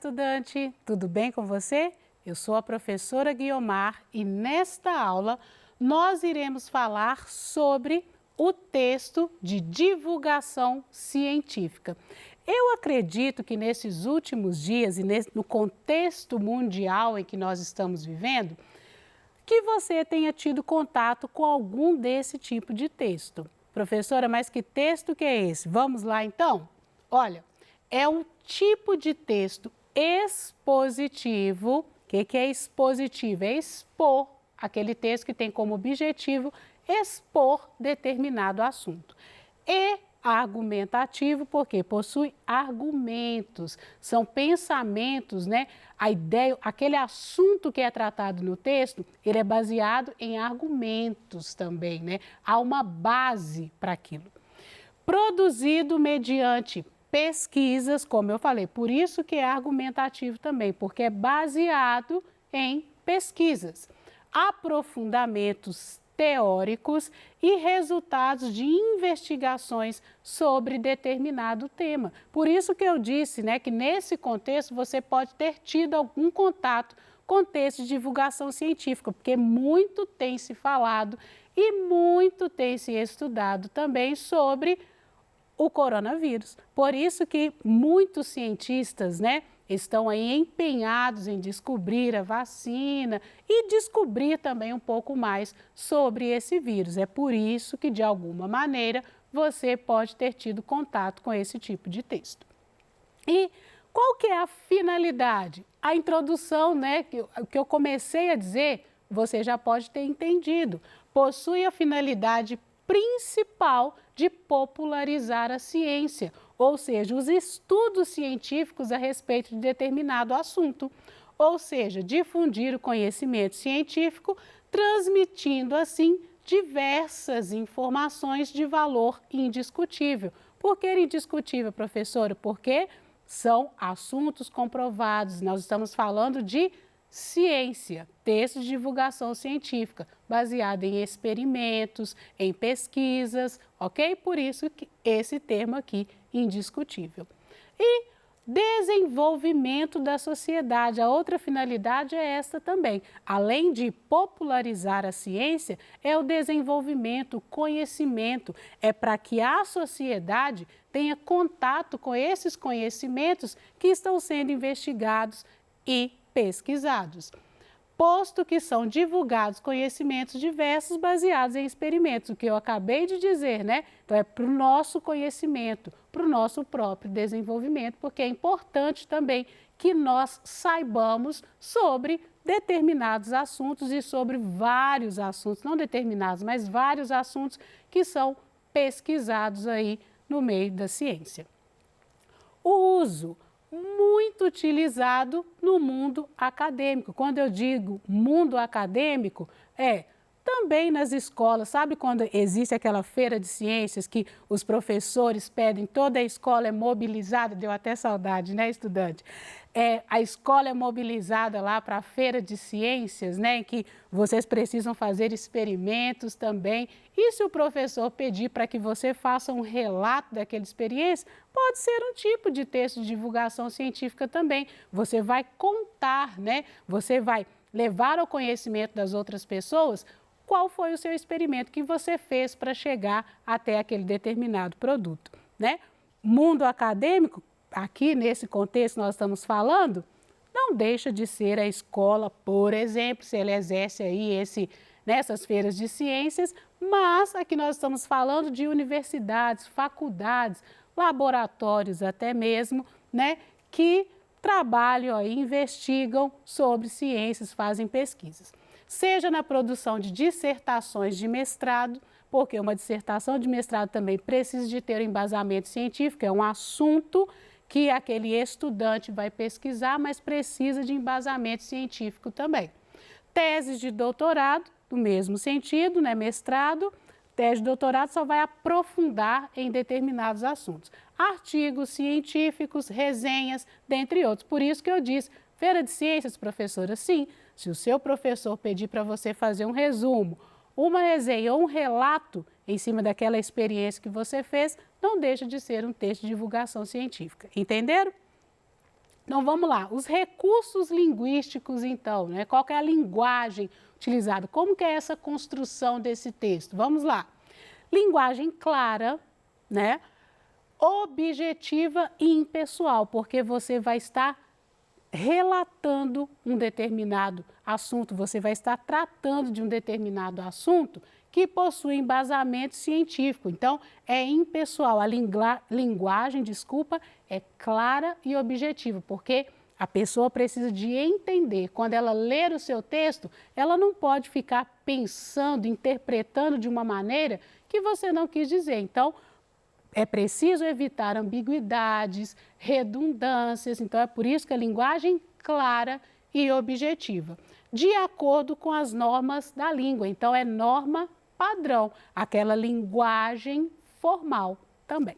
estudante! Tudo bem com você? Eu sou a professora Guiomar e nesta aula nós iremos falar sobre o texto de divulgação científica. Eu acredito que nesses últimos dias e no contexto mundial em que nós estamos vivendo, que você tenha tido contato com algum desse tipo de texto. Professora, mas que texto que é esse? Vamos lá então? Olha, é um tipo de texto expositivo. O que é expositivo? É expor aquele texto que tem como objetivo expor determinado assunto. E argumentativo, porque possui argumentos, são pensamentos, né? A ideia, aquele assunto que é tratado no texto, ele é baseado em argumentos também, né? Há uma base para aquilo. Produzido mediante pesquisas, como eu falei, por isso que é argumentativo também, porque é baseado em pesquisas, aprofundamentos teóricos e resultados de investigações sobre determinado tema. Por isso que eu disse, né, que nesse contexto você pode ter tido algum contato com textos de divulgação científica, porque muito tem se falado e muito tem se estudado também sobre o coronavírus. Por isso que muitos cientistas, né, estão aí empenhados em descobrir a vacina e descobrir também um pouco mais sobre esse vírus. É por isso que, de alguma maneira, você pode ter tido contato com esse tipo de texto. E qual que é a finalidade? A introdução, né, que eu comecei a dizer, você já pode ter entendido. Possui a finalidade principal de popularizar a ciência, ou seja, os estudos científicos a respeito de determinado assunto, ou seja, difundir o conhecimento científico, transmitindo assim diversas informações de valor indiscutível. Por que indiscutível, professora? Porque são assuntos comprovados, nós estamos falando de ciência, texto de divulgação científica, baseado em experimentos, em pesquisas, ok? Por isso que esse termo aqui, indiscutível. E desenvolvimento da sociedade, a outra finalidade é esta também. Além de popularizar a ciência, é o desenvolvimento, o conhecimento, é para que a sociedade tenha contato com esses conhecimentos que estão sendo investigados e pesquisados, posto que são divulgados conhecimentos diversos baseados em experimentos, o que eu acabei de dizer, né? Então é para o nosso conhecimento, para o nosso próprio desenvolvimento, porque é importante também que nós saibamos sobre determinados assuntos e sobre vários assuntos, não determinados, mas vários assuntos que são pesquisados aí no meio da ciência. O uso muito utilizado no mundo acadêmico. Quando eu digo mundo acadêmico, também nas escolas. Sabe quando existe aquela feira de ciências que os professores pedem, toda a escola é mobilizada, deu até saudade, né, estudante? A escola é mobilizada lá para a feira de ciências, né, em que vocês precisam fazer experimentos também. E se o professor pedir para que você faça um relato daquela experiência, pode ser um tipo de texto de divulgação científica também. Você vai contar, né? Você vai levar ao conhecimento das outras pessoas qual foi o seu experimento que você fez para chegar até aquele determinado produto, né? Mundo acadêmico, aqui nesse contexto nós estamos falando, não deixa de ser a escola, por exemplo, se ele exerce aí nessas feiras de ciências, mas aqui nós estamos falando de universidades, faculdades, laboratórios até mesmo, né, que trabalham e investigam sobre ciências, fazem pesquisas. Seja na produção de dissertações de mestrado, porque uma dissertação de mestrado também precisa de ter um embasamento científico, é um assunto que aquele estudante vai pesquisar, mas precisa de embasamento científico também. Teses de doutorado, no mesmo sentido, né, mestrado, tese de doutorado só vai aprofundar em determinados assuntos. Artigos científicos, resenhas, dentre outros. Por isso que eu disse, feira de ciências, professora, sim. Se o seu professor pedir para você fazer um resumo, uma resenha ou um relato em cima daquela experiência que você fez, não deixa de ser um texto de divulgação científica. Entenderam? Então, vamos lá. Os recursos linguísticos, então, né? Qual que é a linguagem utilizada? Como que é essa construção desse texto? Vamos lá. Linguagem clara, né? Objetiva e impessoal, porque você vai estar relatando um determinado assunto, você vai estar tratando de um determinado assunto que possui embasamento científico. Então, é impessoal. A linguagem, é clara e objetiva, porque a pessoa precisa de entender. Quando ela ler o seu texto, ela não pode ficar pensando, interpretando de uma maneira que você não quis dizer. Então, é preciso evitar ambiguidades, redundâncias, então é por isso que a linguagem clara e objetiva, de acordo com as normas da língua. Então é norma padrão, aquela linguagem formal também.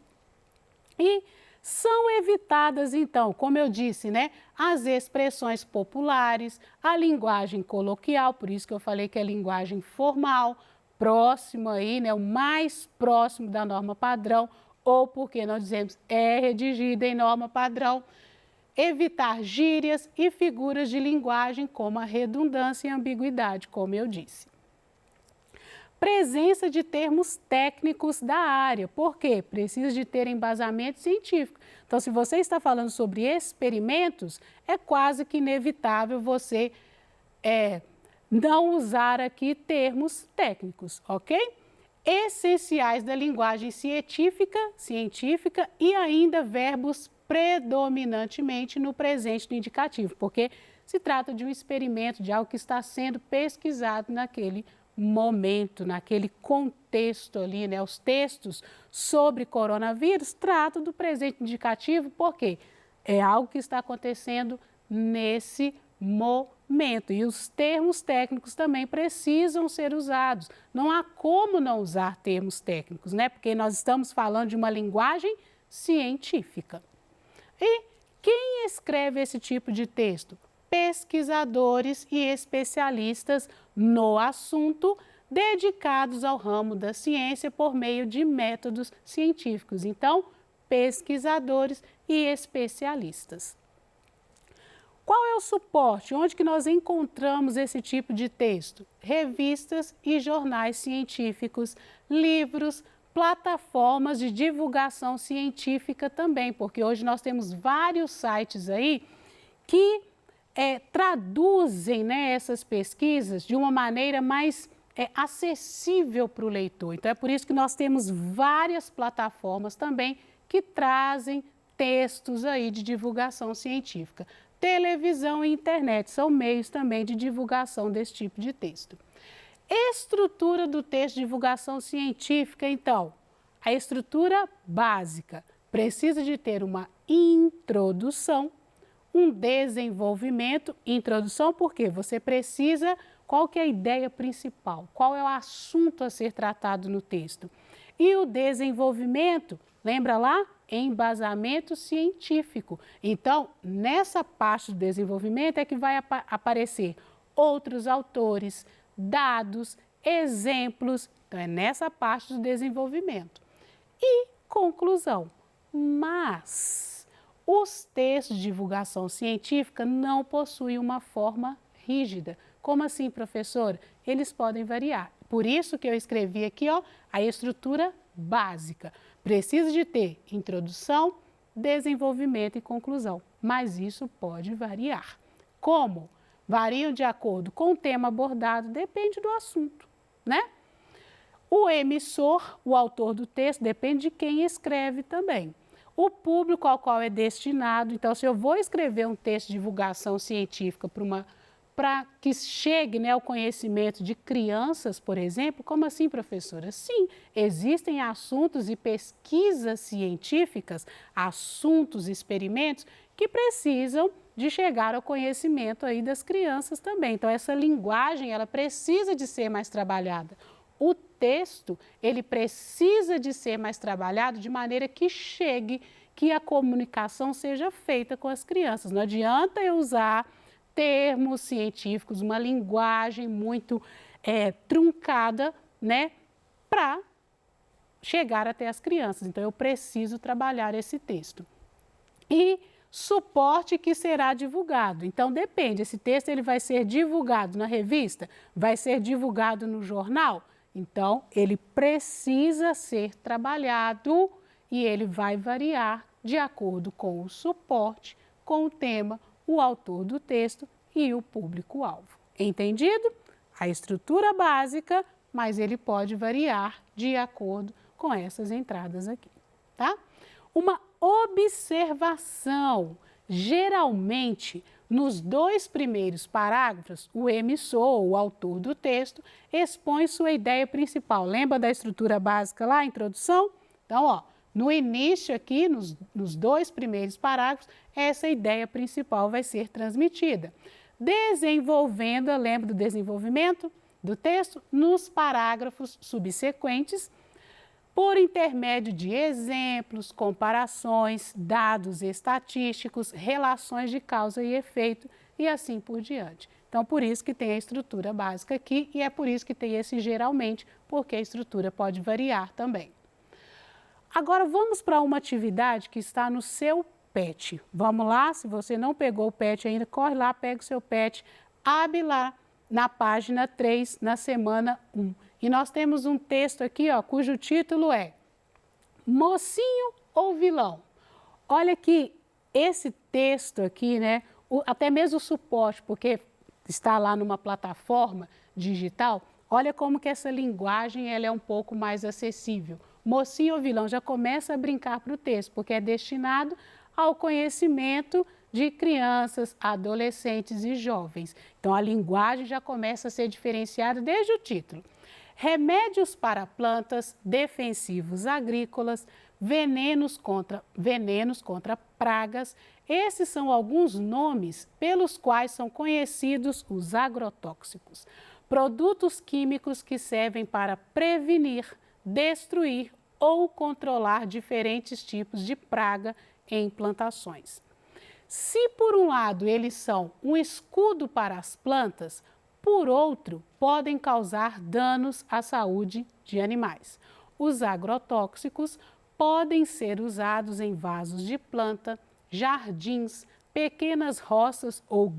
E são evitadas, então, como eu disse, né, as expressões populares, a linguagem coloquial, por isso que eu falei que é linguagem formal, próximo aí, né, o mais próximo da norma padrão, ou porque nós dizemos é redigida em norma padrão. Evitar gírias e figuras de linguagem como a redundância e a ambiguidade, como eu disse. Presença de termos técnicos da área, por quê? Precisa de ter embasamento científico. Então, se você está falando sobre experimentos, é quase que inevitável você não usar aqui termos técnicos, ok? Essenciais da linguagem científica e ainda verbos predominantemente no presente do indicativo, porque se trata de um experimento, de algo que está sendo pesquisado naquele momento, naquele contexto ali, né? Os textos sobre coronavírus tratam do presente indicativo, porque é algo que está acontecendo nesse momento. E os termos técnicos também precisam ser usados. Não há como não usar termos técnicos, né? Porque nós estamos falando de uma linguagem científica. E quem escreve esse tipo de texto? Pesquisadores e especialistas no assunto, dedicados ao ramo da ciência por meio de métodos científicos. Então, pesquisadores e especialistas. Qual é o suporte? Onde que nós encontramos esse tipo de texto? Revistas e jornais científicos, livros, plataformas de divulgação científica também, porque hoje nós temos vários sites aí que traduzem, né, essas pesquisas de uma maneira mais acessível para o leitor. Então, é por isso que nós temos várias plataformas também que trazem textos aí de divulgação científica. Televisão e internet são meios também de divulgação desse tipo de texto. Estrutura do texto de divulgação científica, então, a estrutura básica precisa de ter uma introdução, um desenvolvimento, introdução porque você precisa, qual que é a ideia principal, qual é o assunto a ser tratado no texto. E o desenvolvimento, lembra lá? Embasamento científico. Então, nessa parte do desenvolvimento é que vai aparecer outros autores, dados, exemplos. Então, é nessa parte do desenvolvimento. E conclusão. Mas os textos de divulgação científica não possuem uma forma rígida. Como assim, professora? Eles podem variar. Por isso que eu escrevi aqui, ó, a estrutura básica. Precisa de ter introdução, desenvolvimento e conclusão, mas isso pode variar. Como? Variam de acordo com o tema abordado, depende do assunto, né? O emissor, o autor do texto, depende de quem escreve também. O público ao qual é destinado, então se eu vou escrever um texto de divulgação científica para que chegue, né, ao conhecimento de crianças, por exemplo, como assim, professora? Sim, existem assuntos e pesquisas científicas, assuntos, experimentos que precisam de chegar ao conhecimento aí das crianças também. Então, essa linguagem, ela precisa de ser mais trabalhada. O texto, ele precisa de ser mais trabalhado de maneira que chegue, que a comunicação seja feita com as crianças. Não adianta eu usar termos científicos, uma linguagem muito truncada, né, para chegar até as crianças. Então, eu preciso trabalhar esse texto. E suporte que será divulgado. Então, depende, esse texto ele vai ser divulgado na revista? Vai ser divulgado no jornal? Então, ele precisa ser trabalhado e ele vai variar de acordo com o suporte, com o tema, o autor do texto e o público-alvo. Entendido? A estrutura básica, mas ele pode variar de acordo com essas entradas aqui, tá? Uma observação. Geralmente, nos 2 primeiros parágrafos, o emissor, o autor do texto, expõe sua ideia principal. Lembra da estrutura básica lá, a introdução? Então, ó, no início aqui, nos 2 primeiros parágrafos, essa ideia principal vai ser transmitida. Desenvolvendo, lembra do desenvolvimento do texto? Nos parágrafos subsequentes, por intermédio de exemplos, comparações, dados estatísticos, relações de causa e efeito e assim por diante. Então, por isso que tem a estrutura básica aqui e é por isso que tem esse geralmente, porque a estrutura pode variar também. Agora, vamos para uma atividade que está no seu PET. Vamos lá, se você não pegou o PET ainda, corre lá, pega o seu PET, abre lá na página 3, na semana 1. E nós temos um texto aqui, ó, cujo título é Mocinho ou Vilão? Olha que esse texto aqui, né, até mesmo o suporte, porque está lá numa plataforma digital, olha como que essa linguagem ela é um pouco mais acessível. Mocinho ou vilão, já começa a brincar para o texto, porque é destinado ao conhecimento de crianças, adolescentes e jovens. Então, a linguagem já começa a ser diferenciada desde o título. Remédios para plantas, defensivos agrícolas, venenos contra pragas. Esses são alguns nomes pelos quais são conhecidos os agrotóxicos. Produtos químicos que servem para prevenir, destruir ou controlar diferentes tipos de praga em plantações. Se por um lado eles são um escudo para as plantas, por outro, podem causar danos à saúde de animais. Os agrotóxicos podem ser usados em vasos de planta, jardins, pequenas roças ou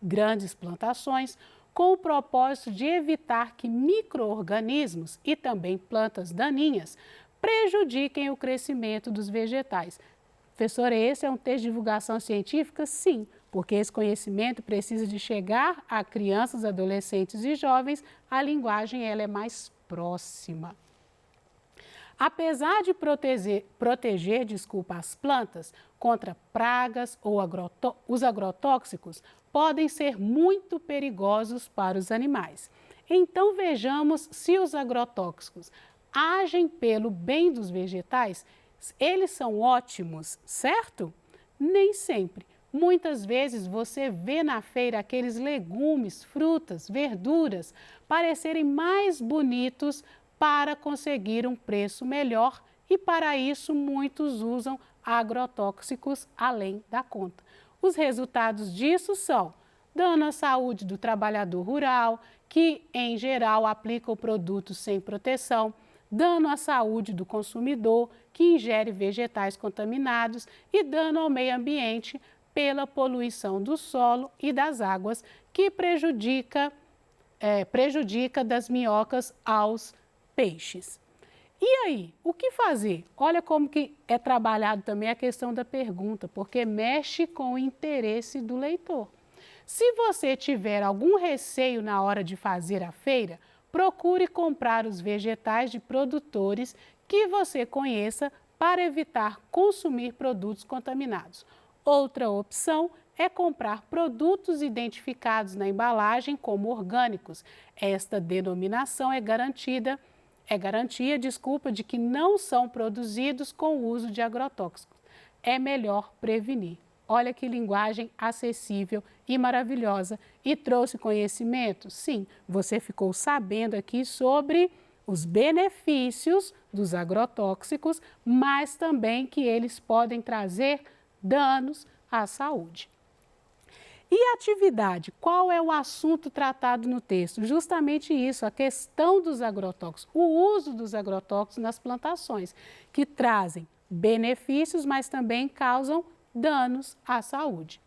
grandes plantações, com o propósito de evitar que micro-organismos e também plantas daninhas prejudiquem o crescimento dos vegetais. Professora, esse é um texto de divulgação científica? Sim, porque esse conhecimento precisa de chegar a crianças, adolescentes e jovens, a linguagem ela é mais próxima. Apesar de proteger as plantas contra pragas ou os agrotóxicos podem ser muito perigosos para os animais. Então vejamos se os agrotóxicos agem pelo bem dos vegetais. Eles são ótimos, certo? Nem sempre. Muitas vezes você vê na feira aqueles legumes, frutas, verduras parecerem mais bonitos para conseguir um preço melhor e para isso muitos usam agrotóxicos além da conta. Os resultados disso são dano à saúde do trabalhador rural, que em geral aplica o produto sem proteção, dano à saúde do consumidor, que ingere vegetais contaminados e dano ao meio ambiente pela poluição do solo e das águas, que prejudica das minhocas aos peixes. E aí, o que fazer? Olha como que é trabalhado também a questão da pergunta, porque mexe com o interesse do leitor. Se você tiver algum receio na hora de fazer a feira, procure comprar os vegetais de produtores que você conheça para evitar consumir produtos contaminados. Outra opção é comprar produtos identificados na embalagem como orgânicos. Esta denominação é garantia de que não são produzidos com o uso de agrotóxicos. É melhor prevenir. Olha que linguagem acessível e maravilhosa. E trouxe conhecimento? Sim, você ficou sabendo aqui sobre os benefícios dos agrotóxicos, mas também que eles podem trazer danos à saúde. E a atividade? Qual é o assunto tratado no texto? Justamente isso, a questão dos agrotóxicos, o uso dos agrotóxicos nas plantações, que trazem benefícios, mas também causam danos à saúde.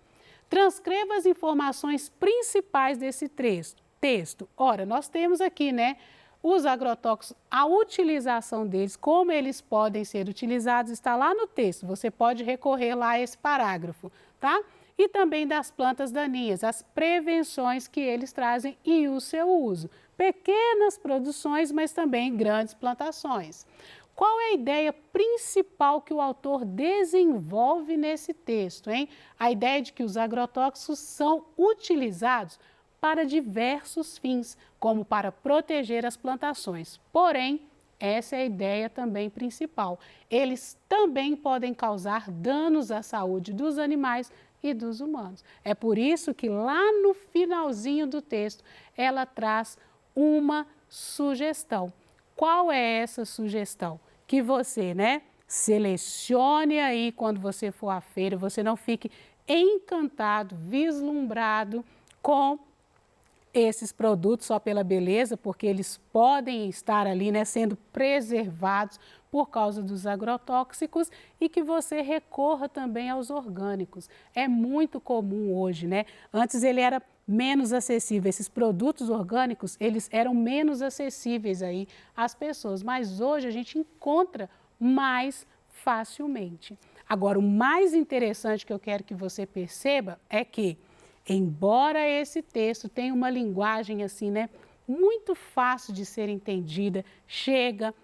Transcreva as informações principais desse texto. Ora, nós temos aqui, né, os agrotóxicos, a utilização deles, como eles podem ser utilizados, está lá no texto. Você pode recorrer lá a esse parágrafo, tá? E também das plantas daninhas, as prevenções que eles trazem e o seu uso. Pequenas produções, mas também grandes plantações. Qual é a ideia principal que o autor desenvolve nesse texto, hein? A ideia de que os agrotóxicos são utilizados para diversos fins, como para proteger as plantações. Porém, essa é a ideia também principal. Eles também podem causar danos à saúde dos animais e dos humanos. É por isso que lá no finalzinho do texto, ela traz uma sugestão. Qual é essa sugestão? Que você, né, selecione aí quando você for à feira, você não fique encantado, vislumbrado com esses produtos só pela beleza, porque eles podem estar ali, né, sendo preservados por causa dos agrotóxicos, e que você recorra também aos orgânicos. É muito comum hoje, né? Antes ele era menos acessível, esses produtos orgânicos, eles eram menos acessíveis aí às pessoas, mas hoje a gente encontra mais facilmente. Agora, o mais interessante que eu quero que você perceba é que, embora esse texto tenha uma linguagem assim, né, muito fácil de ser entendida,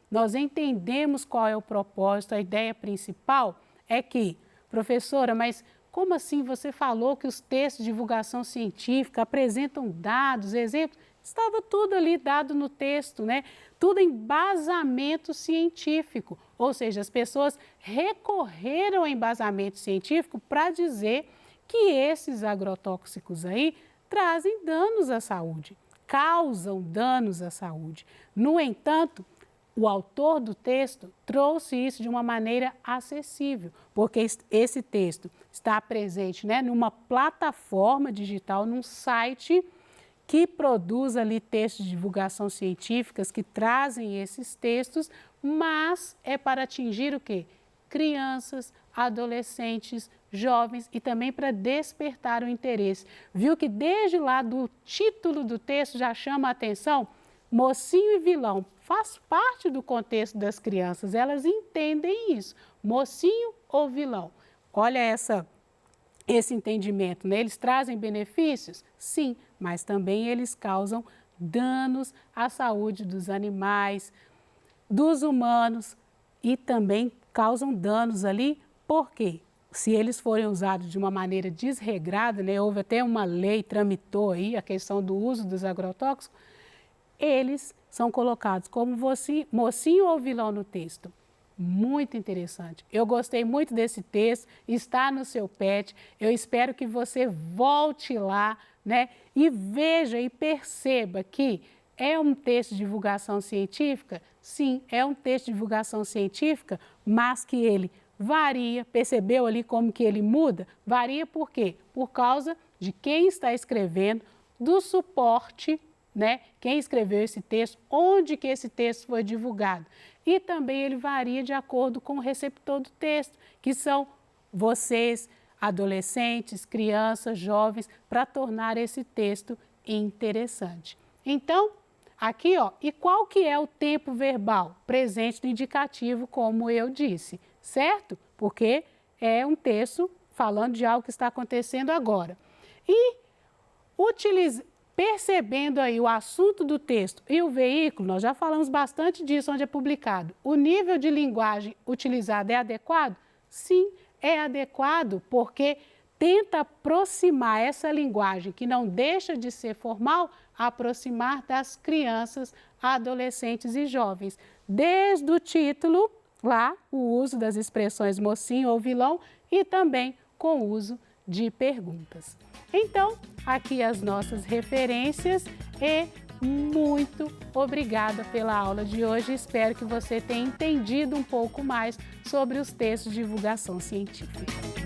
nós entendemos qual é o propósito, a ideia principal é que, professora, mas como assim você falou que os textos de divulgação científica apresentam dados, exemplos? Estava tudo ali dado no texto, né? Tudo embasamento científico, ou seja, as pessoas recorreram ao embasamento científico para dizer que esses agrotóxicos aí trazem danos à saúde, causam danos à saúde. No entanto, o autor do texto trouxe isso de uma maneira acessível, porque esse texto está presente, né, numa plataforma digital, num site que produz ali textos de divulgação científicas que trazem esses textos, mas é para atingir o quê? Crianças, adolescentes, jovens e também para despertar o interesse. Viu que desde lá do título do texto já chama a atenção? Mocinho e vilão faz parte do contexto das crianças, elas entendem isso. Mocinho ou vilão? Olha esse entendimento, né? Eles trazem benefícios? Sim, mas também eles causam danos à saúde dos animais, dos humanos e também causam danos ali, por quê? Se eles forem usados de uma maneira desregrada, né? Houve até uma lei, tramitou aí a questão do uso dos agrotóxicos, eles são colocados como mocinho ou vilão no texto. Muito interessante. Eu gostei muito desse texto, está no seu PET. Eu espero que você volte lá, né, e veja e perceba que é um texto de divulgação científica? Sim, é um texto de divulgação científica, mas que ele varia, percebeu ali como que ele muda? Varia por quê? Por causa de quem está escrevendo, do suporte, né? Quem escreveu esse texto, onde que esse texto foi divulgado. E também ele varia de acordo com o receptor do texto, que são vocês, adolescentes, crianças, jovens, para tornar esse texto interessante. Então, aqui, ó, e qual que é o tempo verbal? Presente no indicativo, como eu disse, certo? Porque é um texto falando de algo que está acontecendo agora. E percebendo aí o assunto do texto e o veículo, nós já falamos bastante disso onde é publicado. O nível de linguagem utilizado é adequado? Sim, é adequado porque tenta aproximar essa linguagem, que não deixa de ser formal, aproximar das crianças, adolescentes e jovens. Desde o título, lá, o uso das expressões mocinho ou vilão e também com o uso de perguntas. Então, aqui as nossas referências e muito obrigada pela aula de hoje. Espero que você tenha entendido um pouco mais sobre os textos de divulgação científica.